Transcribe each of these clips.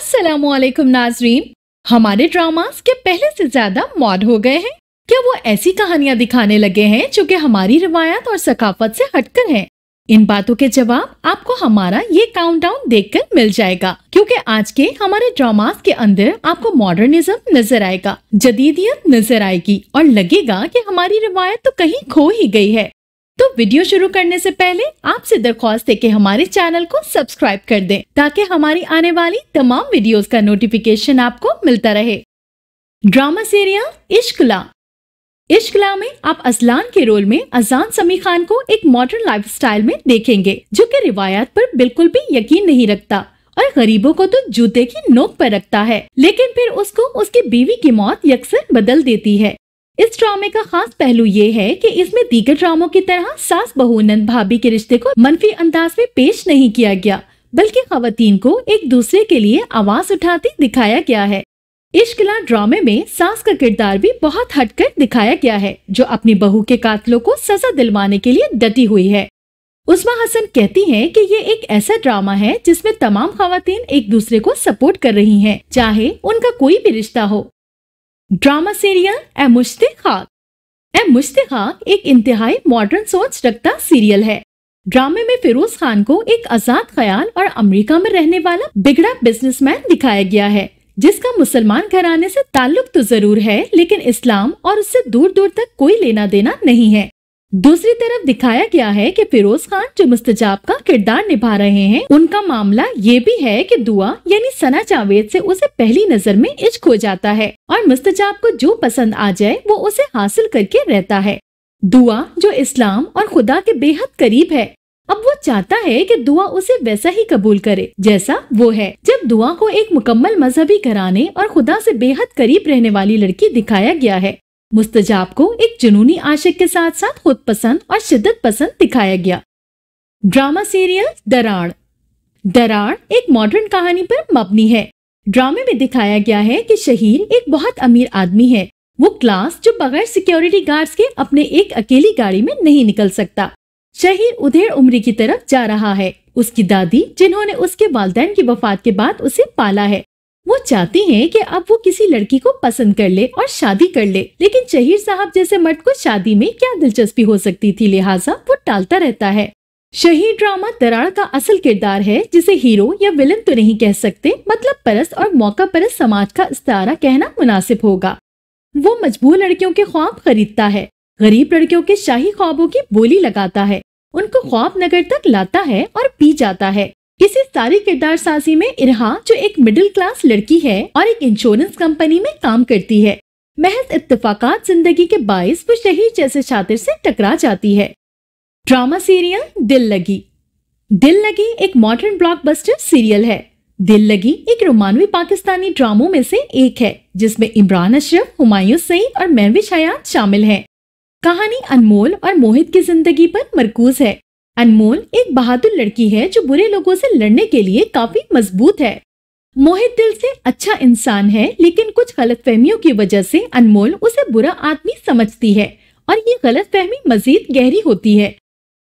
अस्सलामुअलैकुम नाज़रीन, हमारे ड्रामास के पहले से ज्यादा मॉड हो गए हैं। क्या वो ऐसी कहानियां दिखाने लगे हैं जो कि हमारी रिवायत और सकाफत से हटकर हैं? इन बातों के जवाब आपको हमारा ये काउंटडाउन देखकर मिल जाएगा, क्योंकि आज के हमारे ड्रामास के अंदर आपको मॉडर्निज्म नजर आएगा, जदीदियत नजर आएगी और लगेगा कि हमारी रिवायत तो कहीं खो ही गई है। तो वीडियो शुरू करने से पहले आपसे दरख्वास्त है कि हमारे चैनल को सब्सक्राइब कर दें ताकि हमारी आने वाली तमाम वीडियोस का नोटिफिकेशन आपको मिलता रहे। Drama serial इश्कला। इश्कला में आप असलान के रोल में अजान समी खान को एक मॉडर्न लाइफस्टाइल में देखेंगे जो कि रिवायत पर बिल्कुल भी यकीन नहीं रखता और गरीबों को तो जूते की नोक पर रखता है, लेकिन फिर उसको उसकी बीवी की मौत यकसर बदल देती है। इस ड्रामे का खास पहलू ये है कि इसमें दीगर ड्रामों की तरह सास बहू नंद भाभी के रिश्ते को मनफी अंदाज में पेश नहीं किया गया, बल्कि खवातीन को एक दूसरे के लिए आवाज उठाती दिखाया गया है। इश्कला ड्रामे में सास का किरदार भी बहुत हटकर दिखाया गया है, जो अपनी बहू के कातलों को सजा दिलवाने के लिए डटी हुई है। उस्मा हसन कहती हैं कि ये एक ऐसा ड्रामा है जिसमें तमाम खवातीन एक दूसरे को सपोर्ट कर रही हैं, चाहे उनका कोई भी रिश्ता हो। ड्रामा सीरियल ए मुश्ते खाक। ए मुश्ते खाक एक इंतहाई मॉडर्न सोच रखता सीरियल है। ड्रामे में फिरोज खान को एक आजाद ख्याल और अमेरिका में रहने वाला बिगड़ा बिजनेसमैन दिखाया गया है, जिसका मुसलमान घराने से ताल्लुक तो जरूर है, लेकिन इस्लाम और उससे दूर दूर तक कोई लेना देना नहीं है। दूसरी तरफ दिखाया गया है कि फिरोज खान जो मुस्तजाब का किरदार निभा रहे हैं, उनका मामला ये भी है कि दुआ यानी सना जावेद से उसे पहली नजर में इश्क हो जाता है और मुस्तजाब को जो पसंद आ जाए वो उसे हासिल करके रहता है। दुआ जो इस्लाम और खुदा के बेहद करीब है, अब वो चाहता है कि दुआ उसे वैसा ही कबूल करे जैसा वो है। जब दुआ को एक मुकम्मल मजहबी घराने और खुदा से बेहद करीब रहने वाली लड़की दिखाया गया है, मुस्तजाब को एक जुनूनी आशिक के साथ साथ खुद पसंद और शिद्दत पसंद दिखाया गया। ड्रामा सीरियल दरार। दरार एक मॉडर्न कहानी पर मबनी है। ड्रामे में दिखाया गया है कि शहीर एक बहुत अमीर आदमी है। वो क्लास जो बगैर सिक्योरिटी गार्ड्स के अपने एक अकेली गाड़ी में नहीं निकल सकता। शहीर उधेड़ उम्र की तरफ जा रहा है। उसकी दादी, जिन्होंने उसके वालिदैन की वफात के बाद उसे पाला है, वो चाहती हैं कि अब वो किसी लड़की को पसंद कर ले और शादी कर ले, लेकिन शहीर साहब जैसे मर्द को शादी में क्या दिलचस्पी हो सकती थी, लिहाजा वो टालता रहता है। शहीर ड्रामा दरार का असल किरदार है, जिसे हीरो या विलन तो नहीं कह सकते, मतलब परस्त और मौका परस्त समाज का इस्तारा कहना मुनासिब होगा। वो मजबूर लड़कियों के ख्वाब खरीदता है, गरीब लड़कियों के शाही ख्वाबों की बोली लगाता है, उनको ख्वाब नगर तक लाता है और पी जाता है। इसी सारी किरदार साजी में इरहा, जो एक मिडिल क्लास लड़की है और एक इंश्योरेंस कंपनी में काम करती है, महज इत्तेफाकात जिंदगी के बाइस वो शहीद जैसे शातिर से टकरा जाती है। ड्रामा सीरियल दिल लगी। दिल लगी एक मॉडर्न ब्लॉकबस्टर सीरियल है। दिल लगी एक रोमानवी पाकिस्तानी ड्रामों में से एक है, जिसमें इमरान अशरफ, हुमायूं सईद और महविश हयात शामिल हैं। कहानी अनमोल और मोहित की जिंदगी पर मरकूज है। अनमोल एक बहादुर लड़की है जो बुरे लोगों से लड़ने के लिए काफी मजबूत है। मोहित दिल से अच्छा इंसान है, लेकिन कुछ गलतफहमियों की वजह से अनमोल उसे बुरा आदमी समझती है और ये गलतफहमी मजीद गहरी होती है।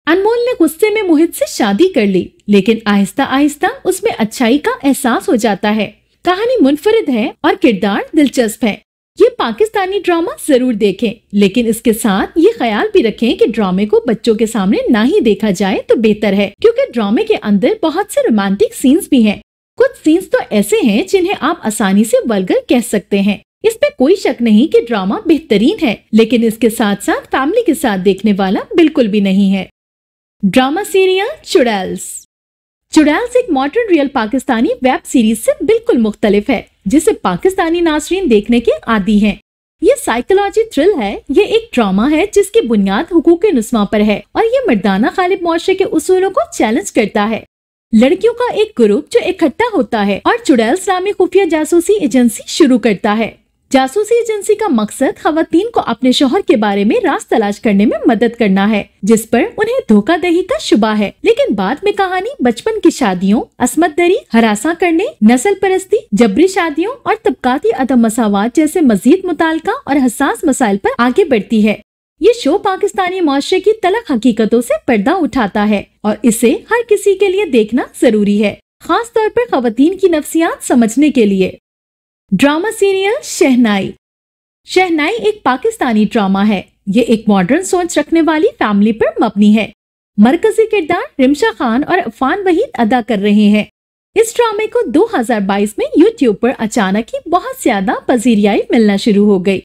अनमोल ने गुस्से में मोहित से शादी कर ली, लेकिन आहिस्ता आहिस्ता उसमें अच्छाई का एहसास हो जाता है। कहानी मुनफरिद है और किरदार दिलचस्प है। ये पाकिस्तानी ड्रामा जरूर देखें, लेकिन इसके साथ ये ख्याल भी रखें कि ड्रामे को बच्चों के सामने ना ही देखा जाए तो बेहतर है, क्योंकि ड्रामे के अंदर बहुत से रोमांटिक सीन्स भी हैं। कुछ सीन्स तो ऐसे हैं जिन्हें आप आसानी से वल्गर कह सकते हैं। इसमें कोई शक नहीं कि ड्रामा बेहतरीन है, लेकिन इसके साथ साथ फैमिली के साथ देखने वाला बिल्कुल भी नहीं है। Drama serial चुड़ैल्स। चुड़ैल्स एक modern real Pakistani web series से बिल्कुल मुख्तलिफ है, जिसे पाकिस्तानी नाज़रीन देखने के आदी हैं। ये साइकोलॉजी थ्रिल है। ये एक ड्रामा है जिसकी बुनियाद हुकूक नुस्वा पर है और ये मर्दाना गालिब मुआशरे के उसूलों को चैलेंज करता है। लड़कियों का एक ग्रुप जो इकट्ठा होता है और चुड़ैल्स नामी खुफिया जासूसी एजेंसी शुरू करता है। जासूसी एजेंसी का मकसद खवातीन को अपने शौहर के बारे में राज तलाश करने में मदद करना है, जिस पर उन्हें धोखाधड़ी का शुबा है। लेकिन बाद में कहानी बचपन की शादियों, असमत दरी, हरासा करने, नस्ल परस्ती, जबरी शादियों और तबकाती अदम मसावात जैसे मजीद मुतालका और हसास मसाइल पर आगे बढ़ती है। ये शो पाकिस्तानी माशरे की तलख हकीकतों से पर्दा उठाता है और इसे हर किसी के लिए देखना जरूरी है, खास तौर पर खवातीन की नफ्सियात समझने के लिए। ड्रामा सीरियल शहनाई। शहनाई एक पाकिस्तानी ड्रामा है। ये एक मॉडर्न सोच रखने वाली फैमिली पर मबनी है। मरकजी किरदार रिमशा खान और अफान वहीद अदा कर रहे हैं। इस ड्रामे को 2022 में यूट्यूब पर अचानक ही बहुत ज्यादा पजीरियाई मिलना शुरू हो गई।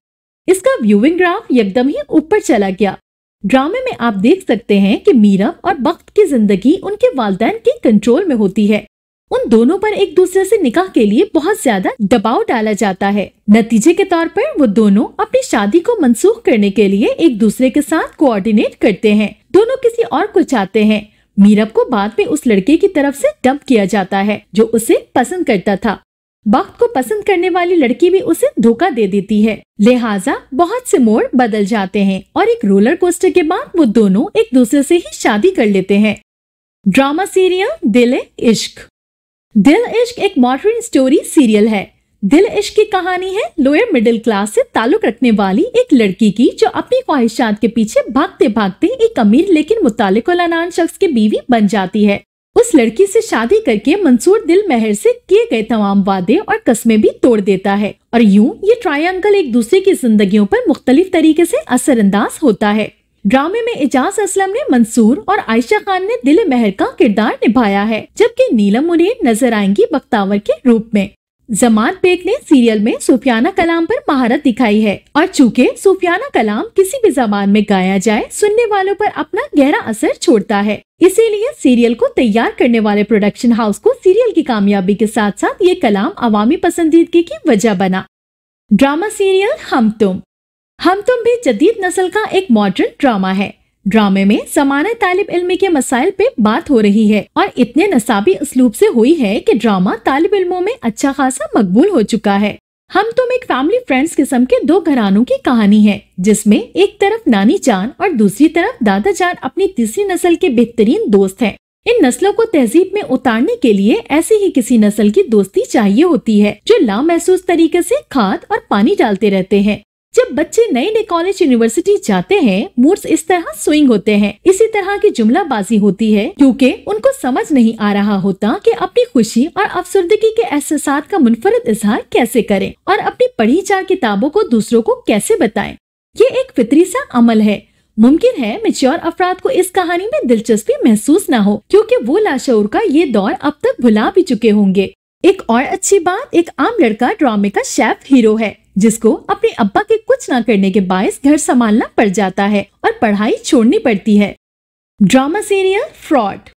इसका व्यूइंग ग्राफ एकदम ही ऊपर चला गया। ड्रामे में आप देख सकते हैं कि मीरब और बख्त की जिंदगी उनके वालिदैन के कंट्रोल में होती है। उन दोनों पर एक दूसरे से निकाह के लिए बहुत ज्यादा दबाव डाला जाता है। नतीजे के तौर पर वो दोनों अपनी शादी को मंसूख करने के लिए एक दूसरे के साथ कोऑर्डिनेट करते हैं। दोनों किसी और को चाहते हैं। मीरब को बाद में उस लड़के की तरफ से डंप किया जाता है जो उसे पसंद करता था। बख्त को पसंद करने वाली लड़की भी उसे धोखा दे देती है। लिहाजा बहुत से मोड़ बदल जाते हैं और एक रोलर कोस्टर के बाद वो दोनों एक दूसरे से ही शादी कर लेते हैं। Drama serial दिल-ए-इश्क। दिल-ए-इश्क एक मॉडर्न स्टोरी सीरियल है। दिल-ए-इश्क की कहानी है लोअर मिडिल क्लास से ताल्लुक रखने वाली एक लड़की की जो अपनी ख्वाहिशात के पीछे भागते भागते एक अमीर लेकिन मुतालिकुल अनान शख्स की बीवी बन जाती है। उस लड़की से शादी करके मंसूर दिल महर से किए गए तमाम वादे और कस्में भी तोड़ देता है और यूं ये ट्रायंगल एक दूसरे की जिंदगियों पर मुख्तलिफ तरीके से असरअंदाज होता है। ड्रामे में एजाज असलम ने मंसूर और आयशा खान ने दिल महर का किरदार निभाया है, जबकि नीलम मुनीर नजर आएंगी बख्तावर के रूप में। जमात बेग ने सीरियल में सूफियाना कलाम पर महारत दिखाई है और चूँकि सूफियाना कलाम किसी भी जबान में गाया जाए सुनने वालों पर अपना गहरा असर छोड़ता है। इसीलिए सीरियल को तैयार करने वाले प्रोडक्शन हाउस को सीरियल की कामयाबी के साथ साथ ये कलाम अवामी पसंदीदगी की वजह बना। ड्रामा सीरियल हम तुम भी जदीद नस्ल का एक मॉडर्न ड्रामा है। ड्रामे में समाना तालिब इल्मी के मसाइल पे बात हो रही है और इतने नसाबी उसलूब से हुई है कि ड्रामा तालिब इल्मों में अच्छा खासा मकबूल हो चुका है। हम तुम एक फैमिली फ्रेंड्स किस्म के दो घरानों की कहानी है, जिसमें एक तरफ नानी जान और दूसरी तरफ दादा जान अपनी तीसरी नस्ल के बेहतरीन दोस्त हैं। इन नस्लों को तहजीब में उतारने के लिए ऐसी ही किसी नस्ल की दोस्ती चाहिए होती है जो लामहसूस तरीके से खाद और पानी डालते रहते हैं। जब बच्चे नए नए कॉलेज यूनिवर्सिटी जाते हैं, मूड्स इस तरह स्विंग होते हैं। इसी तरह की जुमलाबाजी होती है क्योंकि उनको समझ नहीं आ रहा होता कि अपनी खुशी और अफसरदगी के एहसासात का मुनफरद इजहार कैसे करें और अपनी पढ़ी चार किताबों को दूसरों को कैसे बताएं। ये एक फितरी सा अमल है। मुमकिन है मैच्योर अफराद को इस कहानी में दिलचस्पी महसूस न हो क्योंकि वो लाशऊर का ये दौर अब तक भुला भी चुके होंगे। एक और अच्छी बात, एक आम लड़का ड्रामे का शेफ हीरो है जिसको अपने अब्बा के कुछ न करने के बायस घर संभालना पड़ जाता है और पढ़ाई छोड़नी पड़ती है। Drama serial fraud.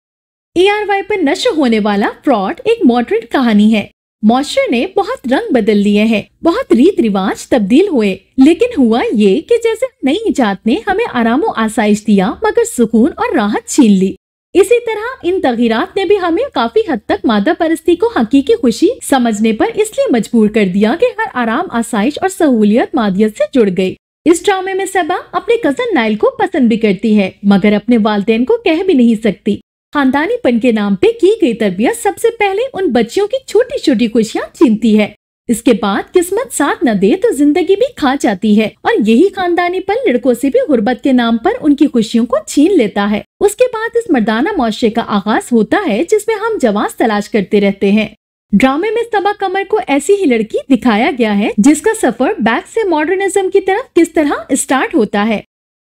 ARY पर नश्र होने वाला फ्रॉड एक मॉडर्न कहानी है। मौशरे ने बहुत रंग बदल लिए हैं, बहुत रीत रिवाज तब्दील हुए, लेकिन हुआ ये कि जैसे नई इजाद ने हमें आराम और आसाइश दिया मगर सुकून और राहत छीन ली। इसी तरह इन तगीरात ने भी हमें काफी हद तक मादा परस्ती को हकीकी खुशी समझने पर इसलिए मजबूर कर दिया कि हर आराम आसाइश और सहूलियत मादियत से जुड़ गई। इस ड्रामे में सबा अपने कजन नाइल को पसंद भी करती है मगर अपने वालिदैन को कह भी नहीं सकती। खानदानीपन के नाम पे की गई तरबियत सबसे पहले उन बच्चियों की छोटी छोटी खुशियाँ छीनती है। इसके बाद किस्मत साथ न दे तो जिंदगी भी खा जाती है और यही खानदानीपन लड़कों से भी गुर्बत के नाम पर उनकी खुशियों को छीन लेता है। उसके बाद इस मर्दाना मुआशरे का आगाज होता है जिसमें हम जवाब तलाश करते रहते हैं। ड्रामे में सबा कमर को ऐसी ही लड़की दिखाया गया है जिसका सफर बैक से मॉडर्निज्म की तरफ किस तरह स्टार्ट होता है।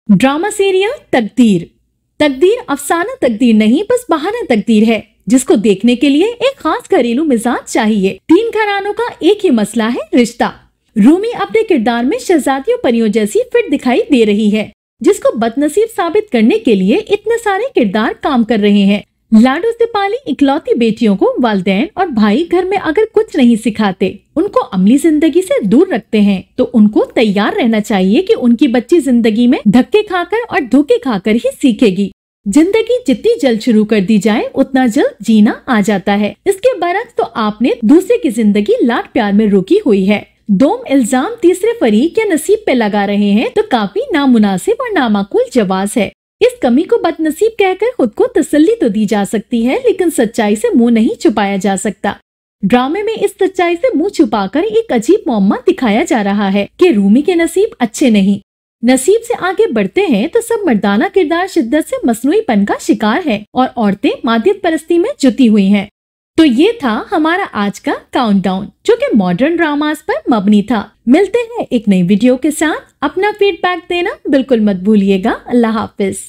ड्रामा सीरियल तकदीर। तकदीर अफसाना तकदीर नहीं, बस बहाना तकदीर है जिसको देखने के लिए एक खास घरेलू मिजाज चाहिए। 3 घरानों का एक ही मसला है, रिश्ता। रूमी अपने किरदार में शहजादियों परियों जैसी फिट दिखाई दे रही है जिसको बदनसीब साबित करने के लिए इतने सारे किरदार काम कर रहे हैं। लाडो से पाली इकलौती बेटियों को वालिदैन और भाई घर में अगर कुछ नहीं सिखाते, उनको अमली जिंदगी से दूर रखते हैं, तो उनको तैयार रहना चाहिए कि उनकी बच्ची जिंदगी में धक्के खाकर और धोखे खाकर ही सीखेगी। जिंदगी जितनी जल्द शुरू कर दी जाए उतना जल्द जीना आ जाता है। इसके बरक्स तो आपने दूसरे की जिंदगी लाड प्यार में रोकी हुई है। दोम इल्जाम तीसरे फरीक या नसीब पे लगा रहे हैं तो काफी नामुनासिब और नामाकूल जवाब है। इस कमी को बदनसीब कहकर खुद को तसल्ली तो दी जा सकती है, लेकिन सच्चाई से मुंह नहीं छुपाया जा सकता। ड्रामे में इस सच्चाई से मुंह छुपाकर एक अजीब मुअम्मा दिखाया जा रहा है कि रूमी के नसीब अच्छे नहीं। नसीब से आगे बढ़ते हैं तो सब मर्दाना किरदार शिद्दत से मसनूईपन का शिकार है और औरतें मादियत परस्ती में जुटी हुई हैं। तो ये था हमारा आज का काउंटडाउन, जो कि मॉडर्न ड्रामास पर मबनी था। मिलते हैं एक नई वीडियो के साथ। अपना फीडबैक देना बिल्कुल मत भूलिएगा। अल्लाह हाफिज।